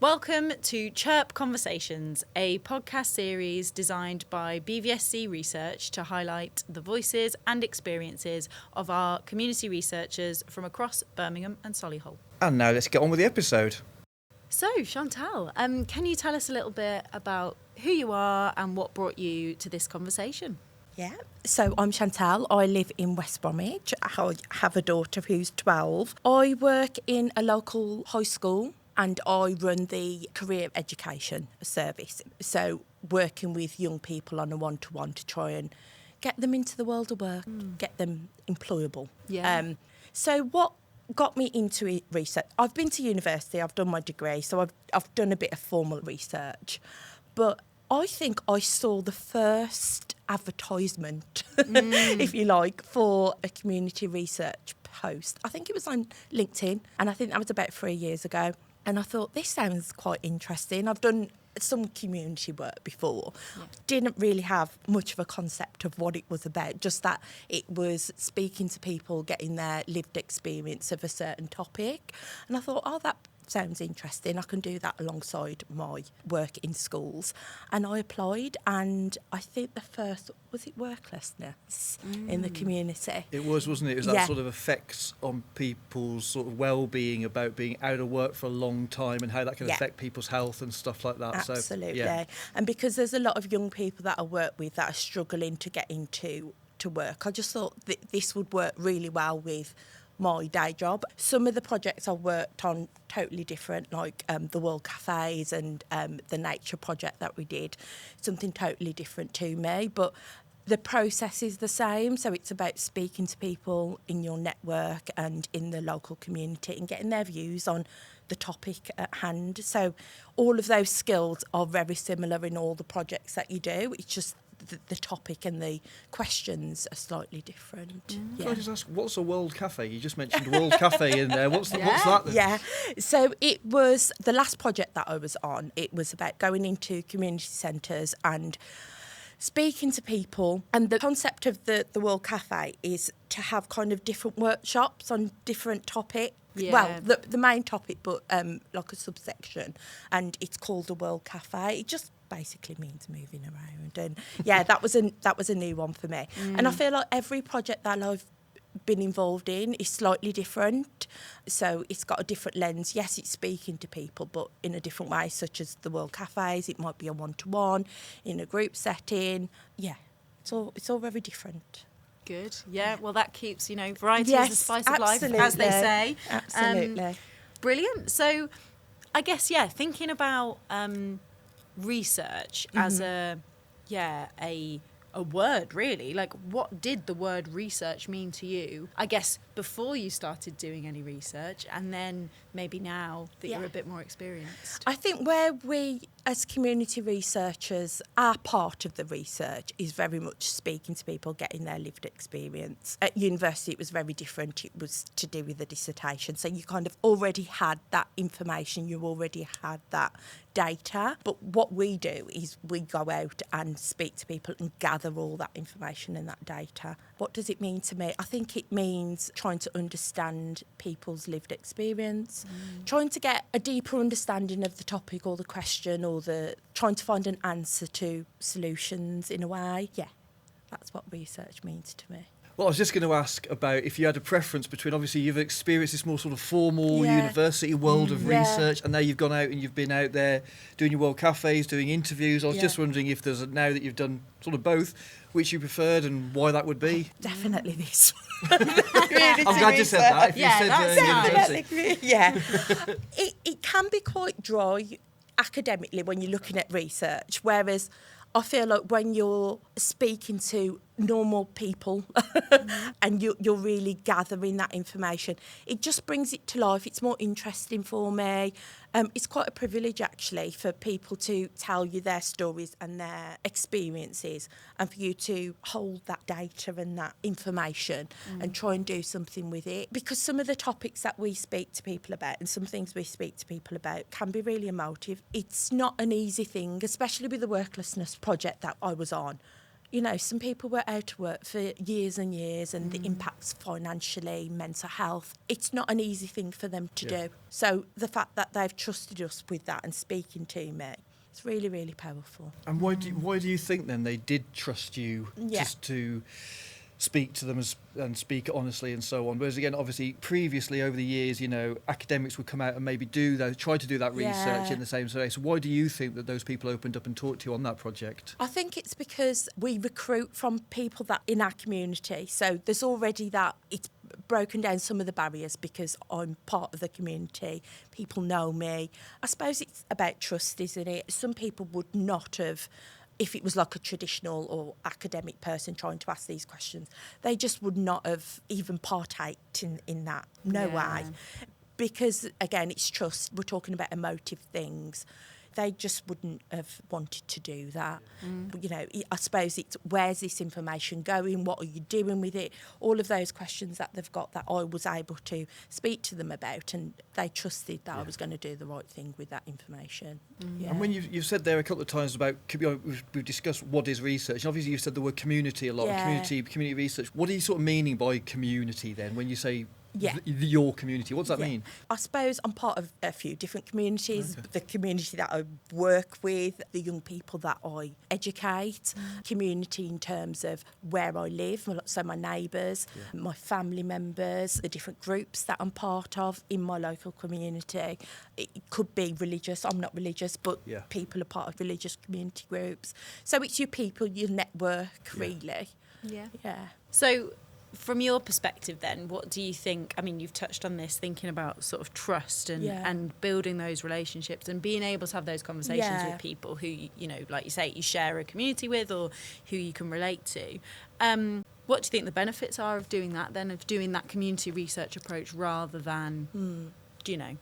Welcome to CHERP Conversations, a podcast series designed by BVSC Research to highlight the voices and experiences of our community researchers from across Birmingham and Solihull. And now let's get on with the episode. So, Chantel, can you tell us a little bit about who you are and what brought you to this conversation? Yeah, so I'm Chantel. I live in West Bromwich. I have a daughter who's 12. I work in a local high school and I run the career education service. So working with young people on a one-to-one to try and get them into the world of work, get them employable. Yeah. So what got me into research? I've been to university, I've done my degree, so I've done a bit of formal research. But I think I saw the first advertisement, if you like, for a community research post. I think it was on LinkedIn, and I think that was about 3 years ago. And I thought, this sounds quite interesting. I've done some community work before. Yeah. Didn't really have much of a concept of what it was about, just that it was speaking to people, getting their lived experience of a certain topic. And I thought, oh, that sounds interesting. I can do that alongside my work in schools. And I applied, and I think the first, was it worklessness in the community? It was, wasn't it? It was that sort of effects on people's sort of well-being about being out of work for a long time and how that can affect people's health and stuff like that. Absolutely. So, And because there's a lot of young people that I work with that are struggling to get into work, I just thought that this would work really well with my day job. Some of the projects I worked on totally different, like the World Cafés and the nature project that we did, something totally different to me, but the process is the same. So it's about speaking to people in your network and in the local community and getting their views on the topic at hand. So all of those skills are very similar in all the projects that you do. It's just the topic and the questions are slightly different. Can I just ask, what's a World Café? You just mentioned World Café in there. What's that then? Yeah, so it was the last project that I was on. It was about going into community centres and speaking to people. And the concept of the World Café is to have kind of different workshops on different topics. Yeah. Well, the main topic, but like a subsection, and it's called the World Café. It just basically means moving around, and that was a new one for me. And I feel like every project that I've been involved in is slightly different, so it's got a different lens. Yes, it's speaking to people, but in a different way, such as the World Cafés. It might be a one-to-one in a group setting. Yeah, it's all very different. Good. Yeah, well, that keeps, variety is the spice of life, as they say. Absolutely. Brilliant. So I guess, thinking about research as a word, really. Like, what did the word research mean to you, I guess, before you started doing any research, and then maybe now that you're a bit more experienced? I think where we, as community researchers, our part of the research is very much speaking to people, getting their lived experience. At university, it was very different. It was to do with the dissertation. So you kind of already had that information. You already had that data. But what we do is we go out and speak to people and gather all that information and that data. What does it mean to me? I think it means trying to understand people's lived experience, trying to get a deeper understanding of the topic or the question, or trying to find an answer to solutions in a way. Yeah, that's what research means to me. Well, I was just going to ask about if you had a preference between, obviously you've experienced this more sort of formal university world of research, and now you've gone out and you've been out there doing your World Cafés, doing interviews. I was just wondering if there's now that you've done sort of both, which you preferred and why that would be. Definitely this one. I'm glad you said that. If you said definitely. It can be quite dry academically when you're looking at research, whereas I feel like when you're speaking to normal people and you're really gathering that information, it just brings it to life. It's more interesting for me. It's quite a privilege, actually, for people to tell you their stories and their experiences, and for you to hold that data and that information and try and do something with it. Because some of the topics that we speak to people about and some things we speak to people about can be really emotive. It's not an easy thing, especially with the worklessness project that I was on. You know, some people were out of work for years and years, and the impacts financially, mental health, it's not an easy thing for them to do. So the fact that they've trusted us with that and speaking to me, it's really, really powerful. And why do you think then they did trust you just to speak to them and speak honestly and so on? Whereas again, obviously, previously over the years, you know, academics would come out and maybe try to do that research in the same way. So why do you think that those people opened up and talked to you on that project? I think it's because we recruit from people that in our community. So there's already that, it's broken down some of the barriers because I'm part of the community. People know me. I suppose it's about trust, isn't it? Some people would not have, if it was like a traditional or academic person trying to ask these questions, they just would not have even partaked in that. No way. Because, again, it's trust. We're talking about emotive things. They just wouldn't have wanted to do that. You know, I suppose it's where's this information going? What are you doing with it? All of those questions that they've got that I was able to speak to them about, and they trusted that I was going to do the right thing with that information. And when you've said there a couple of times about, we've discussed what is research, and obviously you've said the word community a lot, community research. What are you sort of meaning by community then when you say your community? What does that mean? I suppose I'm part of a few different communities. The community that I work with, the young people that I educate, community in terms of where I live, so my neighbours, my family members, the different groups that I'm part of in my local community. It could be religious, I'm not religious, but people are part of religious community groups. So it's your people, your network, really. So from your perspective then, what do you think? I mean, you've touched on this, thinking about sort of trust and building those relationships and being able to have those conversations with people who, you know, like you say, you share a community with or who you can relate to. What do you think the benefits are of doing that then, of doing that community research approach rather than, you know,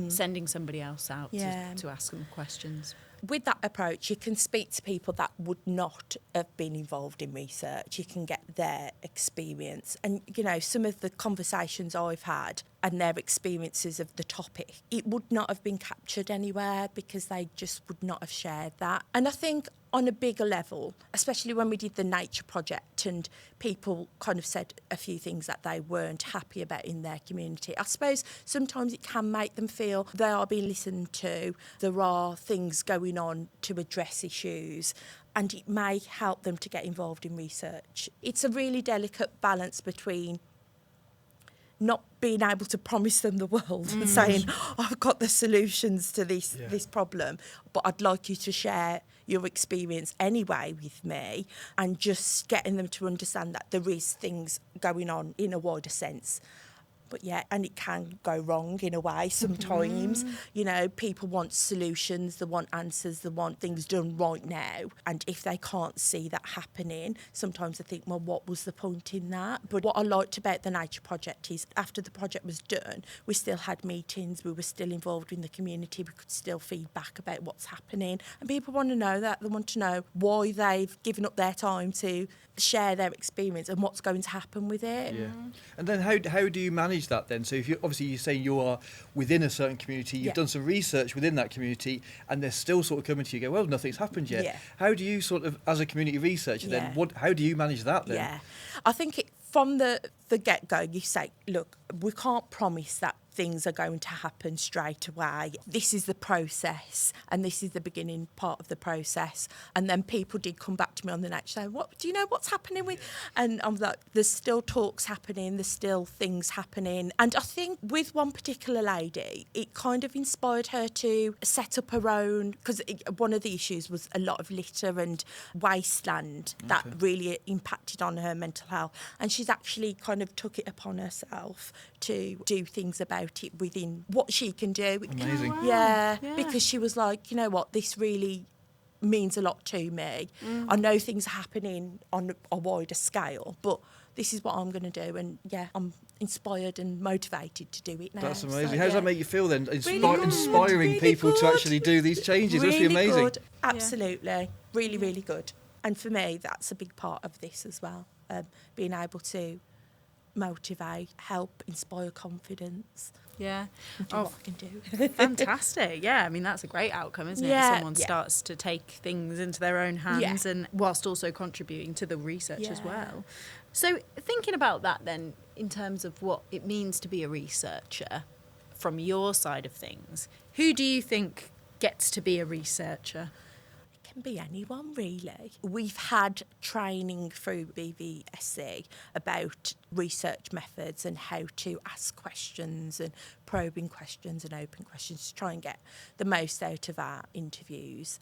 sending somebody else out to ask them questions? With that approach, you can speak to people that would not have been involved in research. You can get their experience. And, you know, some of the conversations I've had and their experiences of the topic, it would not have been captured anywhere because they just would not have shared that. And I think on a bigger level, especially when we did the nature project and people kind of said a few things that they weren't happy about in their community, I suppose sometimes it can make them feel they are being listened to, there are things going on to address issues, and it may help them to get involved in research. It's a really delicate balance between not being able to promise them the world and saying, I've got the solutions to this problem, but I'd like you to share your experience anyway with me, and just getting them to understand that there is things going on in a wider sense. But and it can go wrong in a way sometimes. You know, people want solutions, they want answers, they want things done right now. And if they can't see that happening, sometimes I think, well, what was the point in that? But what I liked about the Nature Project is after the project was done, we still had meetings, we were still involved in the community, we could still feedback about what's happening. And people want to know that, they want to know why they've given up their time to share their experience and what's going to happen with it. And then how do you manage that then? So if you're saying you are within a certain community, you've done some research within that community, and they're still sort of coming to you, go, well, nothing's happened yet. How do you sort of, as a community researcher then, how do you manage that then? I think from the get-go, you say, look, we can't promise that things are going to happen straight away. This is the process, and this is the beginning part of the process. And then people did come back to me on the next show, what do you know what's happening with? And I'm like, there's still talks happening, there's still things happening. And I think with one particular lady, it kind of inspired her to set up her own, because one of the issues was a lot of litter and wasteland that really impacted on her mental health. And she's actually kind of took it upon herself to do things about it within what she can do. Amazing. Because she was like, you know what, this really means a lot to me. I know things are happening on a wider scale, but this is what I'm going to do. And I'm inspired and motivated to do it now. That's amazing. How does that make you feel then? Really Inspiring really people good. To actually do these changes. Really It must be amazing. Good. Absolutely. Really, really good. And for me, that's a big part of this as well. Being able to motivate, help, inspire confidence. Yeah. and do what I can do. Fantastic. Yeah, I mean, that's a great outcome, isn't it? Yeah, Someone starts to take things into their own hands and whilst also contributing to the research as well. So thinking about that then, in terms of what it means to be a researcher, from your side of things, who do you think gets to be a researcher? Can be anyone, really. We've had training through BVSC about research methods and how to ask questions and probing questions and open questions to try and get the most out of our interviews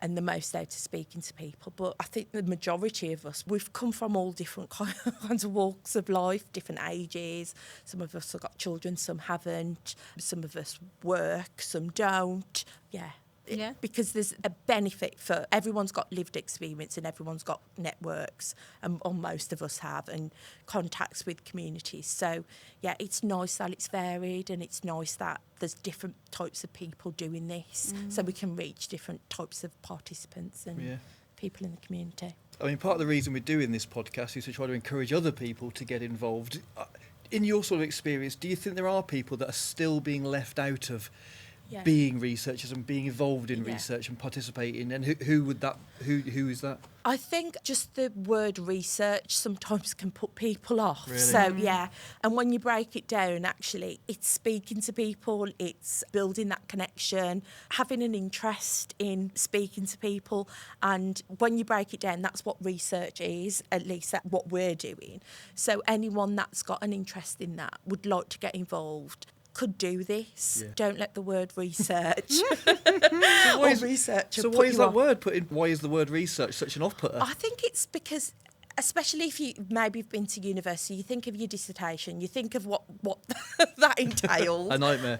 and the most out of speaking to people. But I think the majority of us, we've come from all different kinds of walks of life, different ages. Some of us have got children, some haven't. Some of us work, some don't. Yeah, because there's a benefit for everyone's got lived experience and everyone's got networks, and most of us have, and contacts with communities. So, yeah, it's nice that it's varied, and it's nice that there's different types of people doing this, so we can reach different types of participants and people in the community. I mean, part of the reason we're doing this podcast is to try to encourage other people to get involved. In your sort of experience, do you think there are people that are still being left out of being researchers and being involved in research and participating, and who is that? I think just the word research sometimes can put people off. Really? So, and when you break it down, actually, it's speaking to people, it's building that connection, having an interest in speaking to people. And when you break it down, that's what research is, at least that's what we're doing. So anyone that's got an interest in that would like to get involved could do this. Don't let the word research or researcher. So why is that word put in? Why is the word research such an off-putter? I think it's because, especially if you maybe have been to university, you think of your dissertation, you think of what that entails. A nightmare.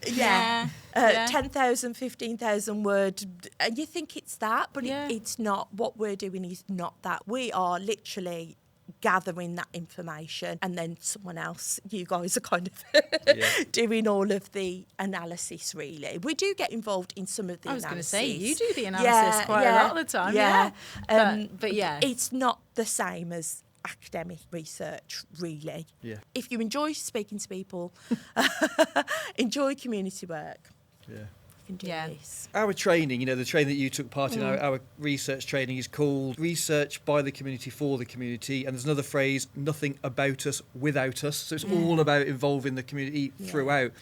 10,000, 15,000 word, and you think it's that, but it's not. What we're doing is not that. We are literally gathering that information, and then someone else, you guys, are kind of doing all of the analysis. Really, we do get involved in some of the analysis. I was going to say, you do the analysis quite a lot of the time. But it's not the same as academic research, really. If you enjoy speaking to people, enjoy community work, can do this. Our training, the training that you took part in, our research training is called Research by the Community for the Community, and there's another phrase, nothing about us without us. So it's all about involving the community throughout.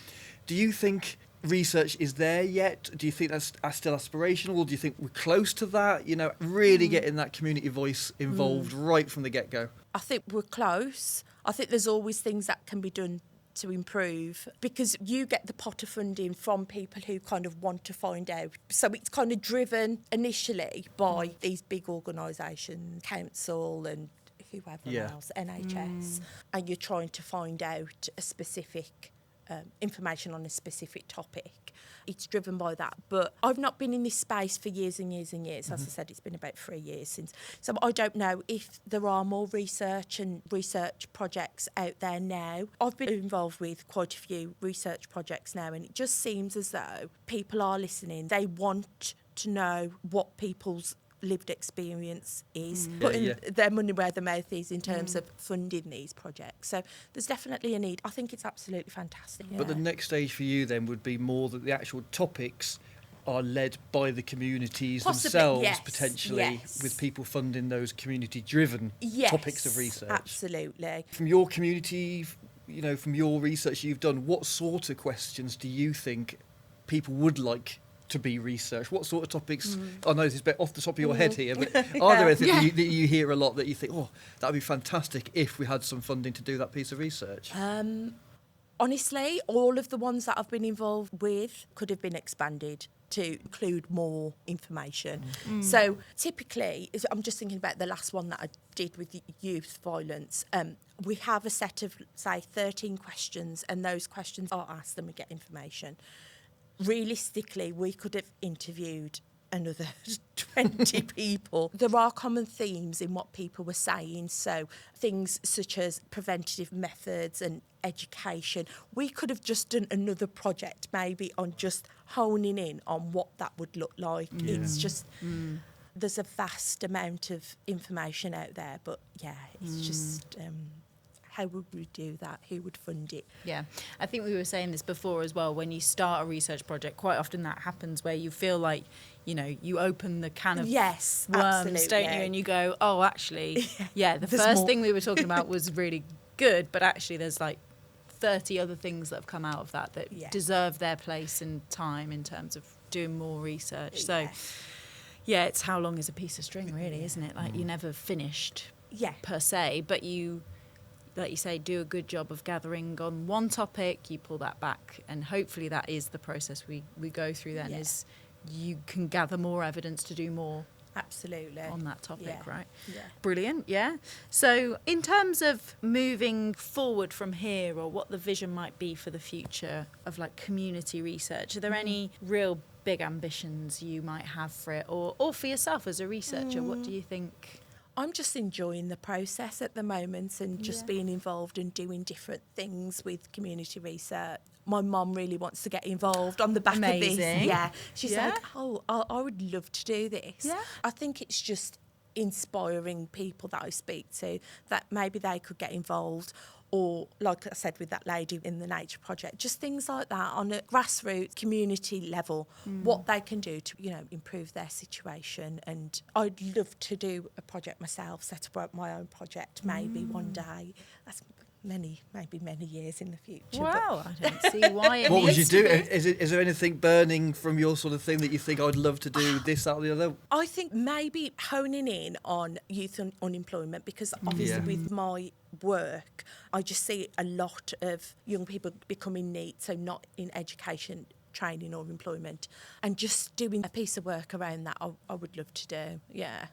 Do you think research is there yet? Do you think that's still aspirational? Do you think we're close to that? Really getting that community voice involved right from the get-go? I think we're close. I think there's always things that can be done to improve, because you get the pot of funding from people who kind of want to find out. So it's kind of driven initially by these big organisations, council and whoever else, NHS, and you're trying to find out a specific information on a specific topic. It's driven by that. But I've not been in this space for years and years and years. As I said, it's been about 3 years since. So I don't know if there are more research and research projects out there now. I've been involved with quite a few research projects now, and it just seems as though people are listening. They want to know what people's lived experience is, putting their money where their mouth is in terms of funding these projects. So there's definitely a need. I think it's absolutely fantastic. But the next stage for you then would be more that the actual topics are led by the communities themselves, potentially, with people funding those community-driven topics of research. Absolutely. From your community, from your research you've done, what sort of questions do you think people would like to be researched? What sort of topics? I know this is a bit off the top of your head here, but are there anything that you hear a lot that you think, that would be fantastic if we had some funding to do that piece of research? Honestly, all of the ones that I've been involved with could have been expanded to include more information. So typically, I'm just thinking about the last one that I did with youth violence. We have a set of, say, 13 questions, and those questions are asked and we get information. Realistically, we could have interviewed another 20 people. There are common themes in what people were saying, so things such as preventative methods and education. We could have just done another project maybe on just honing in on what that would look like. It's just, there's a vast amount of information out there, but it's just how would we do that? Who would fund it? Yeah, I think we were saying this before as well. When you start a research project, quite often that happens where you feel like, you know, you open the can of yes, worms, absolutely. don't you? And you go, oh, actually, the There's first more. thing we were talking about was really good, but actually there's like 30 other things that have come out of that deserve their place and time in terms of doing more research. So, yeah, it's how long is a piece of string, really, isn't it? Like, you're never finished per se, but you, like you say, do a good job of gathering on one topic, you pull that back, and hopefully that is the process we go through then, is you can gather more evidence to do more absolutely on that topic, right? Yeah. Brilliant, yeah. So in terms of moving forward from here, or what the vision might be for the future of like community research, are there any real big ambitions you might have for it, or for yourself as a researcher? What do you think? I'm just enjoying the process at the moment and just being involved and doing different things with community research. My mum really wants to get involved on the back of this. Yeah, she's like, oh, I would love to do this. Yeah. I think it's just inspiring people that I speak to that maybe they could get involved, or like I said with that lady in the Nature Project, just things like that on a grassroots community level, what they can do to, you know, improve their situation. And I'd love to do a project myself, set up my own project maybe one day. That's maybe many years in the future. Wow, I don't see why it What would you needs do? to be. Is there anything burning from your sort of thing that you think I'd love to do this, that or the other? I think maybe honing in on youth unemployment, because obviously with my work, I just see a lot of young people becoming NEET, so not in education, training or employment, and just doing a piece of work around that I would love to do, yeah.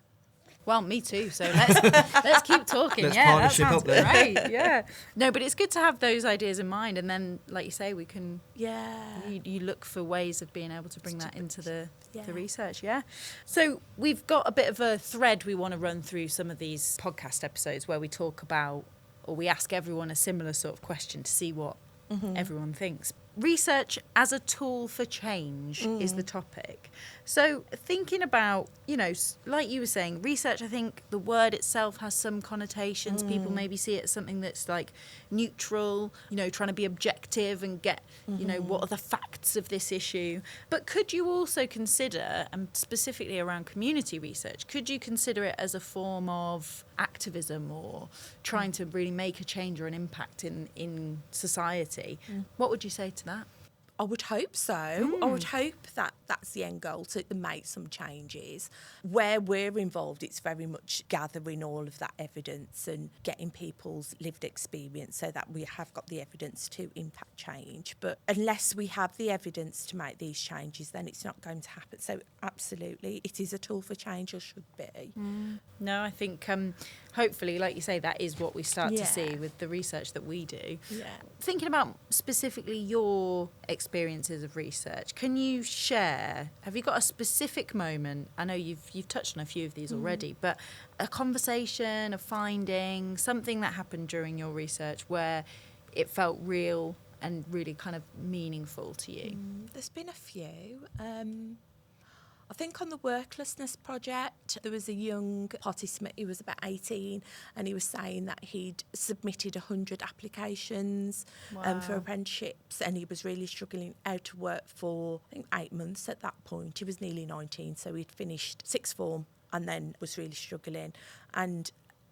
Well, me too. So let's keep talking. Let's that partnership sounds up there. great. Yeah. No, but it's good to have those ideas in mind, and then, like you say, we can. Yeah. You look for ways of being able to bring that into the research. Yeah. So we've got a bit of a thread we want to run through some of these podcast episodes where we talk about, or we ask everyone a similar sort of question to see what everyone thinks. Research as a tool for change is the topic. So thinking about, you know, like you were saying, research, I think the word itself has some connotations. People maybe see it as something that's like neutral, you know, trying to be objective and get, you know, what are the facts of this issue. But could you also consider, and specifically around community research, could you consider it as a form of activism or trying to really make a change or an impact in society? What would you say to that? I would hope so. I would hope that that's the end goal, to make some changes. Where we're involved, it's very much gathering all of that evidence and getting people's lived experience so that we have got the evidence to impact change. But unless we have the evidence to make these changes, then it's not going to happen. So absolutely, it is a tool for change, or should be. No, I think hopefully, like you say, that is what we start to see with the research that we do. Yeah. Thinking about specifically your experiences of research, can you share, have you got a specific moment? I know you've touched on a few of these already, but a conversation, a finding, something that happened during your research where it felt real and really kind of meaningful to you? There's been a few. I think on the worklessness project, there was a young participant, he was about 18, and he was saying that he'd submitted 100 applications for apprenticeships, and he was really struggling out of work for, I think, 8 months at that point. He was nearly 19, so he'd finished sixth form and then was really struggling. And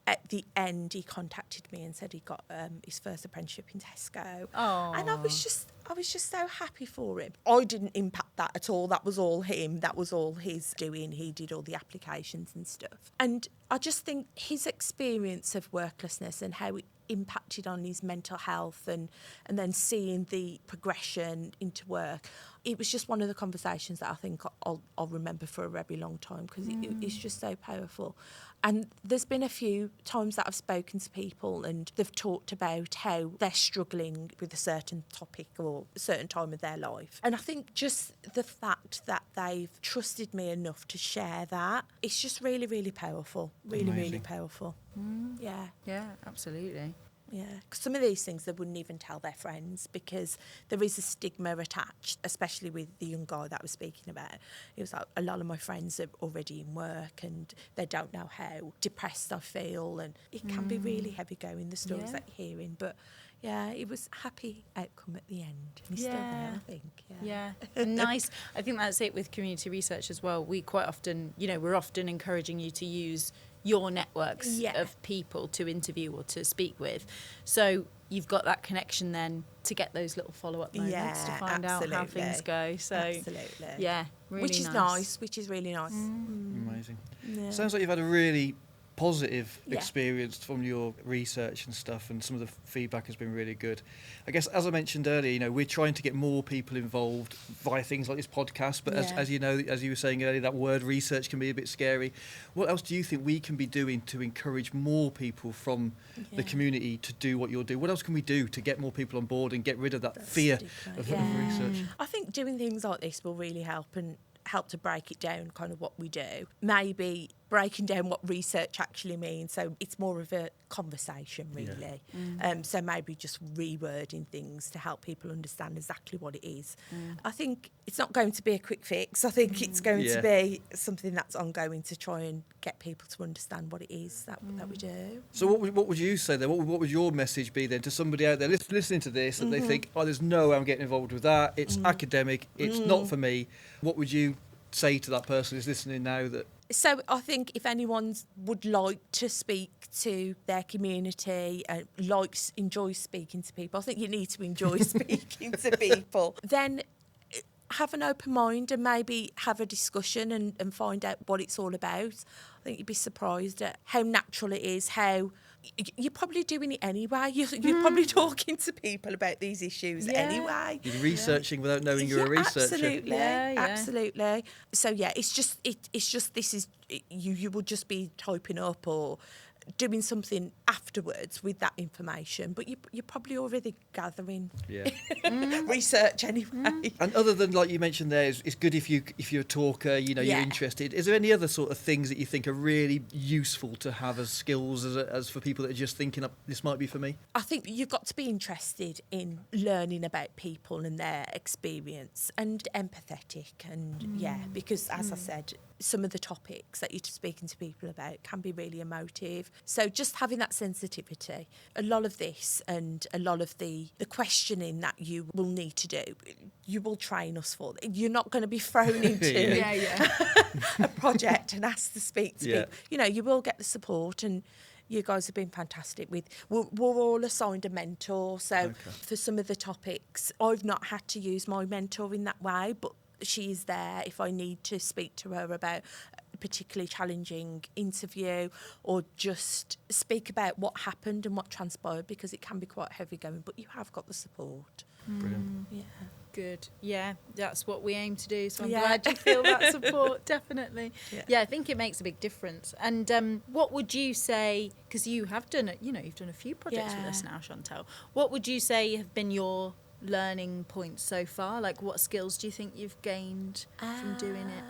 at the end, he contacted me and said he got his first apprenticeship in Tesco. Aww. And I was just so happy for him. I didn't impact that at all. That was all him. That was all his doing. He did all the applications and stuff. And I just think his experience of worklessness and how it impacted on his mental health and then seeing the progression into work, it was just one of the conversations that I think I'll remember for a very long time, because it's just so powerful. And there's been a few times that I've spoken to people and they've talked about how they're struggling with a certain topic or a certain time of their life. And I think just the fact that they've trusted me enough to share that, it's just really, really powerful. Really, Amazing. really powerful. Yeah. Yeah, absolutely. Yeah, 'cause some of these things they wouldn't even tell their friends because there is a stigma attached, especially with the young guy that I was speaking about. It was like a lot of my friends are already in work and they don't know how depressed I feel, and it can be really heavy going, the stories that you're hearing. But yeah, it was a happy outcome at the end. And he's still there, I think. Yeah. Nice. I think that's it with community research as well. We quite often, we're often encouraging you to use your networks of people to interview or to speak with. So you've got that connection then to get those little follow-up moments to find out how things go. So absolutely. Yeah, really which is nice. Which is really nice. Amazing. Yeah. Sounds like you've had a really positive experience from your research and stuff, and some of the feedback has been really good. I guess, as I mentioned earlier, we're trying to get more people involved via things like this podcast, but as you know, as you were saying earlier, that word research can be a bit scary. What else do you think we can be doing to encourage more people from the community to do what you're doing? What else can we do to get more people on board and get rid of that fear of research? I think doing things like this will really help to break it down, kind of what we do. Maybe breaking down what research actually means, so it's more of a conversation, really. So maybe just rewording things to help people understand exactly what it is. I think it's not going to be a quick fix. I think it's going to be something that's ongoing to try and get people to understand what it is that we do. So what would you say then? What would your message be then to somebody out there listening to this and they think, there's no way I'm getting involved with that, it's academic, it's not for me? What would you say to that person who's listening now? So I think if anyone would like to speak to their community and enjoys speaking to people, I think you need to enjoy speaking to people, then have an open mind and maybe have a discussion and find out what it's all about. I think you'd be surprised at how natural it is, how you're probably doing it anyway. You're probably talking to people about these issues anyway. You're researching without knowing you're a researcher. Absolutely, absolutely. So it's just this is you will just be typing up or doing something afterwards with that information, but you're probably already gathering research anyway. And other than, like you mentioned there, it's good if you're a talker, you're interested. Is there any other sort of things that you think are really useful to have as skills as for people that are just thinking, this might be for me? I think you've got to be interested in learning about people and their experience and empathetic and because as I said, some of the topics that you're speaking to people about can be really emotive. So just having that sensitivity, a lot of this and a lot of the questioning that you will need to do, you will train us for. You're not going to be thrown into a project and asked to speak to people. You will get the support, and you guys have been fantastic. We're all assigned a mentor, so for some of the topics, I've not had to use my mentor in that way, but she is there if I need to speak to her about a particularly challenging interview or just speak about what happened and what transpired, because it can be quite heavy going, but you have got the support. Brilliant. Yeah. Good. Yeah, that's what we aim to do. So I'm glad you feel that support, definitely. Yeah, I think it makes a big difference. And what would you say, because you have done it, you've done a few projects with us now, Chantel. What would you say have been your learning points so far? Like, what skills do you think you've gained from doing it?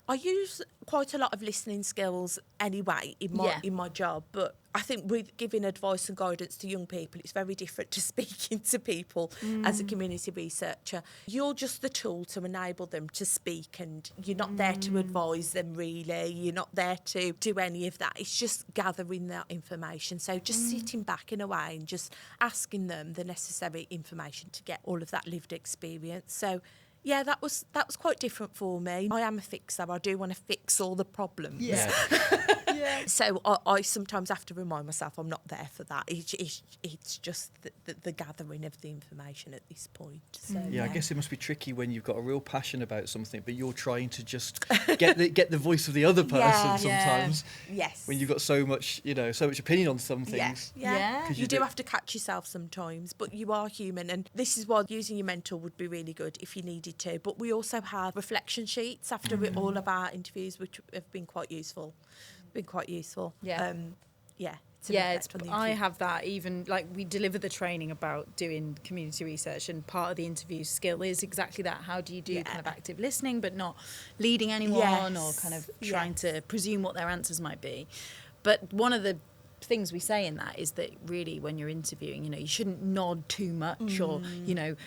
I use quite a lot of listening skills anyway in my job, but I think with giving advice and guidance to young people, it's very different to speaking to people as a community researcher. You're just the tool to enable them to speak, and you're not there to advise them really. You're not there to do any of that. It's just gathering that information. So just sitting back in a way and just asking them the necessary information to get all of that lived experience. So yeah, that was quite different for me. I am a fixer. I do want to fix all the problems. Yeah. So I sometimes have to remind myself I'm not there for that. It's just the gathering of the information at this point. So, I guess it must be tricky when you've got a real passion about something, but you're trying to just get the voice of the other person sometimes. Yes. When you've got so much opinion on some things. Yeah. You do have to catch yourself sometimes, but you are human, and this is why using your mentor would be really good if you needed to. But we also have reflection sheets after all of our interviews, which have been quite useful. I have that. Even like we deliver the training about doing community research, and part of the interview skill is exactly that. How do you do kind of active listening but not leading anyone or kind of trying to presume what their answers might be? But one of the things we say in that is that really when you're interviewing, you shouldn't nod too much or,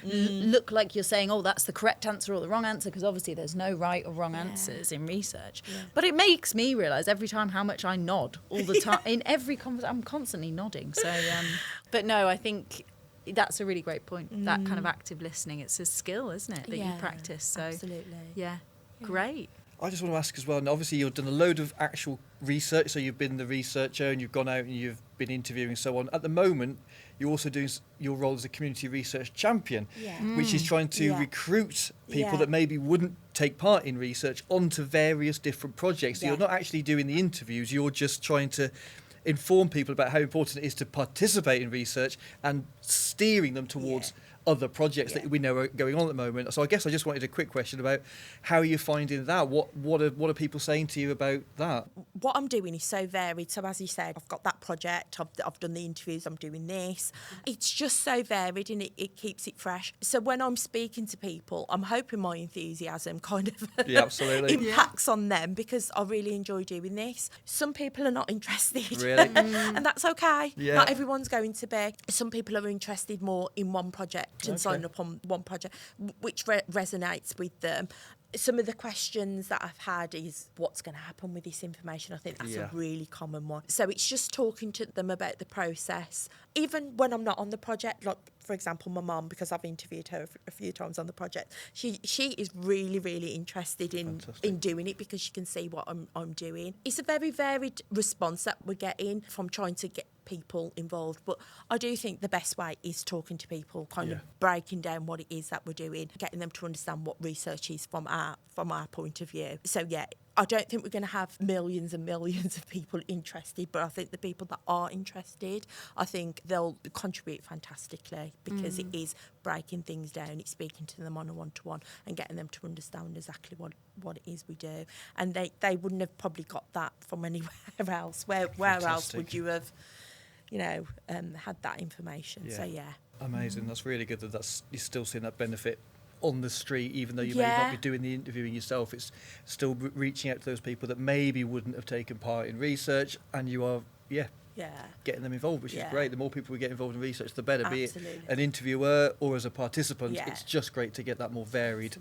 look like you're saying, oh, that's the correct answer or the wrong answer, because obviously there's no right or wrong answers in research. Yeah. But it makes me realise every time how much I nod all the time. In every conversation, I'm constantly nodding. So, but no, I think that's a really great point. That kind of active listening, it's a skill, isn't it, that you practice. So, absolutely. Yeah, great. I just want to ask as well, and obviously you've done a load of actual research, so you've been the researcher and you've gone out and you've been interviewing and so on. At the moment, you're also doing your role as a community research champion, which is trying to recruit people that maybe wouldn't take part in research onto various different projects. So you're not actually doing the interviews, you're just trying to inform people about how important it is to participate in research and steering them towards other projects that we know are going on at the moment. So I guess I just wanted a quick question about how you're finding that. What are people saying to you about that? What I'm doing is so varied. So as you said, I've got that project, I've done the interviews, I'm doing this. It's just so varied and it keeps it fresh. So when I'm speaking to people, I'm hoping my enthusiasm kind of absolutely impacts on them, because I really enjoy doing this. Some people are not interested. Really? And that's okay. Yeah. Not everyone's going to be. Some people are interested more in one project and sign up on one project, which resonates with them. Some of the questions that I've had is, what's going to happen with this information? I think that's a really common one. So it's just talking to them about the process. Even when I'm not on the project, like, for example, my mum, because I've interviewed her a few times on the project, she is really, really interested in doing it, because she can see what I'm doing. It's a very varied response that we're getting from trying to get people involved, but I do think the best way is talking to people, kind of breaking down what it is that we're doing, getting them to understand what research is from our point of view. So I don't think we're going to have millions and millions of people interested, but I think the people that are interested, I think they'll contribute fantastically, because it is breaking things down, it's speaking to them on a one-to-one and getting them to understand exactly what it is we do. And they wouldn't have probably got that from anywhere else. Where else would you have had that information? So amazing. That's really good that you're still seeing that benefit on the street, even though you may not be doing the interviewing yourself. It's still reaching out to those people that maybe wouldn't have taken part in research, and you are getting them involved, which is great. The more people we get involved in research, the better. Absolutely. Be it an interviewer or as a participant, it's just great to get that more varied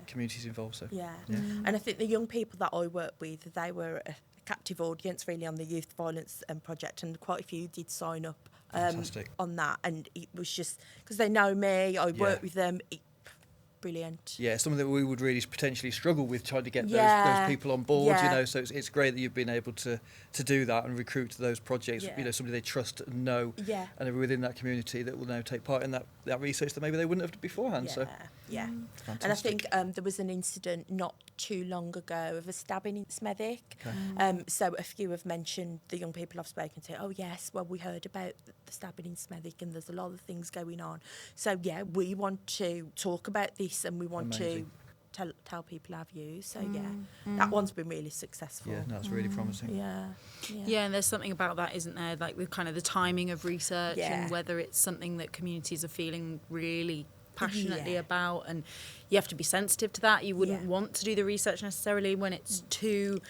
communities involved. So and I think the young people that I work with, they were a captive audience really on the youth violence project, and quite a few did sign up on that, and it was just because they know me, I work with them. Brilliant. Yeah, something that we would really potentially struggle with, trying to get those people on board, so it's great that you've been able to do that and recruit to those projects, somebody they trust and know, and are within that community that will now take part in that research that maybe they wouldn't have beforehand. And I think there was an incident not too long ago of a stabbing in Smethwick. So a few have mentioned, the young people I've spoken to, oh yes, well, we heard about the stabbing in Smethwick and there's a lot of things going on. So we want to talk about this and we want to tell people our views. So that one's been really successful. Yeah, that's really promising. Yeah, and there's something about that, isn't there? Like with kind of the timing of research and whether it's something that communities are feeling really passionately about, and you have to be sensitive to that. You wouldn't want to do the research necessarily when it's too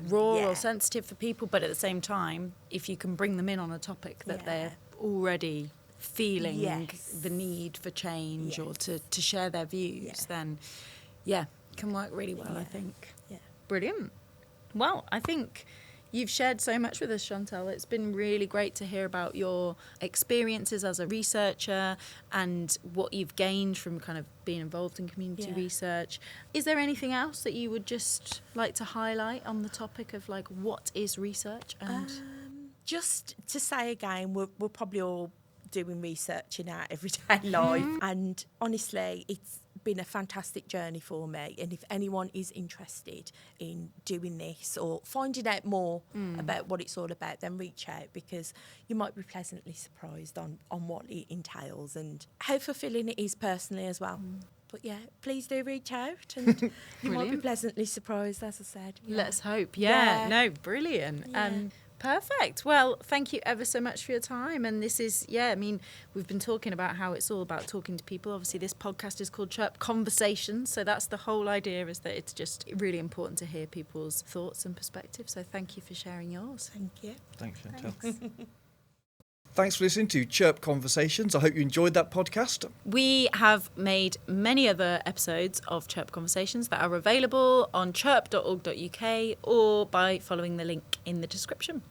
raw or sensitive for people, but at the same time, if you can bring them in on a topic that they're already feeling the need for change or to share their views, then can work really well, I think. Brilliant. Well, I think you've shared so much with us, Chantel. It's been really great to hear about your experiences as a researcher and what you've gained from kind of being involved in community research. Is there anything else that you would just like to highlight on the topic of like what is research? And just to say again, we're probably all doing research in our everyday life, and honestly, it's been a fantastic journey for me, and if anyone is interested in doing this or finding out more about what it's all about, then reach out, because you might be pleasantly surprised on what it entails and how fulfilling it is personally as well. But please do reach out, and you might be pleasantly surprised, as I said. Let's hope. No, brilliant. Perfect. Well, thank you ever so much for your time. And this is, I mean, we've been talking about how it's all about talking to people. Obviously, this podcast is called CHERP Conversations. So that's the whole idea, is that it's just really important to hear people's thoughts and perspectives. So thank you for sharing yours. Thank you. Thanks, Chantel. Thanks for listening to CHERP Conversations. I hope you enjoyed that podcast. We have made many other episodes of CHERP Conversations that are available on cherp.org.uk or by following the link in the description.